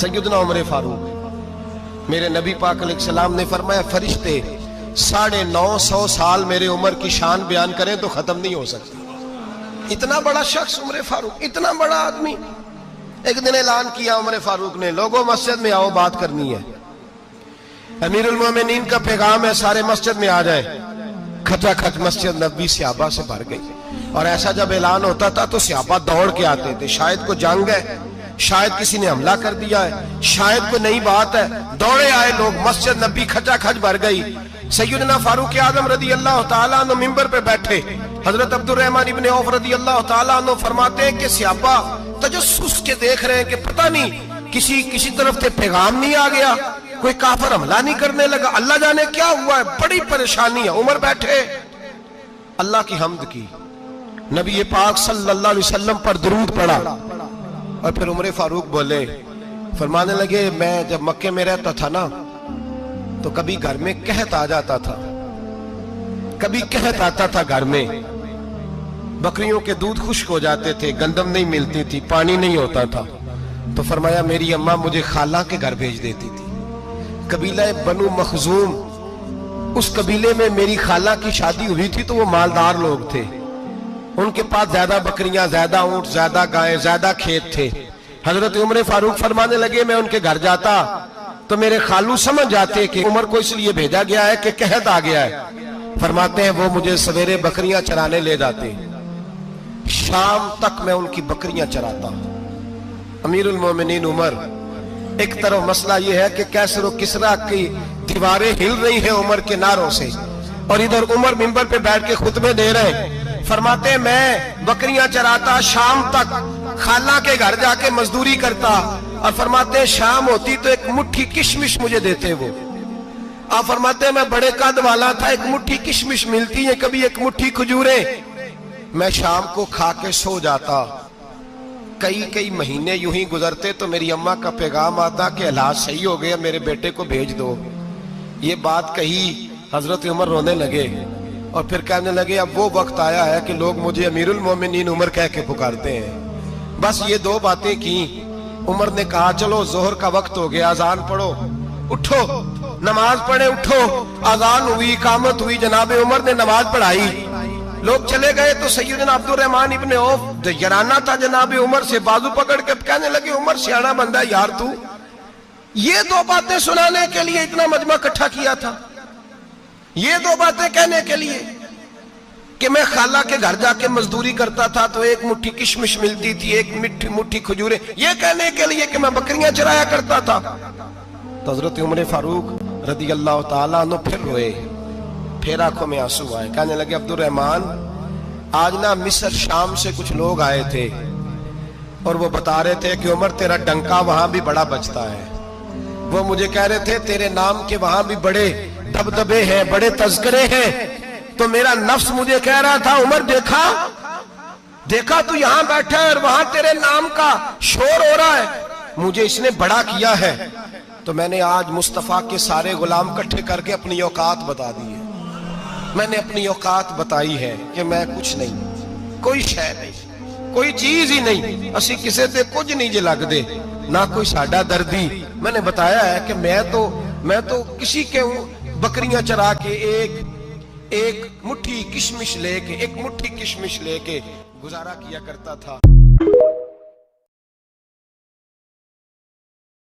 सैयदना उमर फारूक, मेरे नबी पाक अलैहिस्सलाम ने फरमाया फरिश्ते 950 साल मेरे उम्र की शान बयान करें तो खत्म नहीं हो सकती। इतना बड़ा शख्स उमर फारूक, इतना बड़ा आदमी। एक दिन ऐलान किया उमर फारूक ने, लोगों मस्जिद में आओ, बात करनी है। अमीरुल मोमिनीन का पैगाम है, सारे मस्जिद में आ जाए। खचाखच मस्जिद नबी सहाबा से भर गई। और ऐसा जब ऐलान होता था तो सहाबा दौड़ के आते थे, शायद को जंग है, शायद किसी ने हमला कर दिया है, शायद कोई नई बात है। दौड़े आए लोग, मस्जिद नबी खचाखच भर गई। सैयदना फारूक आजम रदी अल्लाह तआला अन्हु मिंबर पे बैठे। हजरत अब्दुर्रहमान इब्न औफ रदी अल्लाह तआला अन्हु फरमाते हैं कि सहाबा तजस्सुस के देख रहे हैं कि पता नहीं किसी तरफ से पैगाम नहीं आ गया, कोई काफिर हमला नहीं करने लगा, अल्लाह जाने क्या हुआ है, बड़ी परेशानी है। उमर बैठे, अल्लाह की हम्द की, नबी पाक सल्लल्लाहु अलैहि वसल्लम पर दुरूद पढ़ा और फिर उमर फारूक बोले, फरमाने लगे, मैं जब मक्के में रहता था ना तो कभी घर में कहत आ जाता था, कभी कहत आता था घर में, बकरियों के दूध खुश्क हो जाते थे, गंदम नहीं मिलती थी, पानी नहीं होता था। तो फरमाया मेरी अम्मा मुझे खाला के घर भेज देती थी। कबीला बनु मखजूम, उस कबीले में मेरी खाला की शादी हुई थी तो वो मालदार लोग थे, उनके पास ज्यादा बकरियां, ज्यादा ऊंट, ज्यादा गाय, ज्यादा खेत थे। हजरत उमर फारूक फरमाने लगे, मैं उनके घर जाता तो मेरे खालू समझ जाते कि उमर को इसलिए भेजा गया है कि कहत आ गया है। फरमाते हैं वो मुझे सवेरे बकरियां चराने ले जाते, शाम तक मैं उनकी बकरियां चराता। अमीरुल मोमिनीन उमर, एक तरफ मसला यह है कि कैसर और किसरा की दीवारें हिल रही हैं उमर के नारों से, और इधर उमर मिंबर पे बैठ के खुतबे दे रहे हैं। फरमाते मैं बकरियां चराता, शाम तक खाला के घर जाके मजदूरी करता, और फरमाते शाम होती तो एक मुट्ठी किशमिश मुझे देते वो। आप फरमाते मैं बड़े कद वाला था, एक मुट्ठी किशमिश मिलती है, कभी एक मुट्ठी खजूरें, मैं शाम को खा के सो जाता। कई महीने यूं ही गुजरते तो मेरी अम्मा का पैगाम आता कि हालात सही हो गया, मेरे बेटे को भेज दो। ये बात कही, हजरत उमर रोने लगे और फिर कहने लगे, अब वो वक्त आया है कि लोग मुझे अमीरुल मोमिनीन उमर कह के पुकारते हैं। बस ये दो बातें की। उमर ने कहा चलो जोहर का वक्त हो गया, अजान पढ़ो, उठो नमाज पढ़े, उठो। अजान हुई, इकामत हुई, जनाब उमर ने नमाज पढ़ाई, लोग चले गए तो सैयदना अब्दुर्रहमान इब्न औफ यराना था जनाब उमर से, बाजू पकड़ के कहने लगे, उमर सियाना बंदा यार तू, ये दो बातें सुनाने के लिए इतना मजमा इकट्ठा किया था, ये दो बातें कहने के लिए कि मैं खाला के घर जाके मजदूरी करता था तो एक मुट्ठी किशमिश मिलती थी, एक मुट्ठी खजूरें, ये कहने के लिए कि मैं बकरियां चराया करता था। तो हजरत उमर फारूक रदी अल्लाह तआला अन्हु फिर रोए, फिर आंखों में आंसू आए। कहने लगे, अब्दुर्रहमान आज ना मिस्र शाम से कुछ लोग आए थे और वो बता रहे थे कि उमर तेरा डंका वहां भी बड़ा बजता है। वो मुझे कह रहे थे तेरे नाम के वहां भी बड़े दबदबे हैं, बड़े तज़किरे हैं। तो मेरा नफ्स मुझे कह रहा था, उमर देखा तू यहां बैठा है और वहां तेरे नाम का शोर हो रहा है, मुझे इसने बड़ा किया है। तो मैंने आज मुस्तफा के सारे गुलाम इकट्ठे करके अपनी औकात बता दी है। मैंने अपनी औकात बताई है कि मैं कुछ नहीं, कोई शय नहीं, कोई चीज ही नहीं, असी किसी से कुछ नहीं जे लगदे, ना कोई साडा दर्दी। मैंने बताया है कि मैं तो किसी के बकरियां चरा के एक मुट्ठी किशमिश लेके गुजारा किया करता था।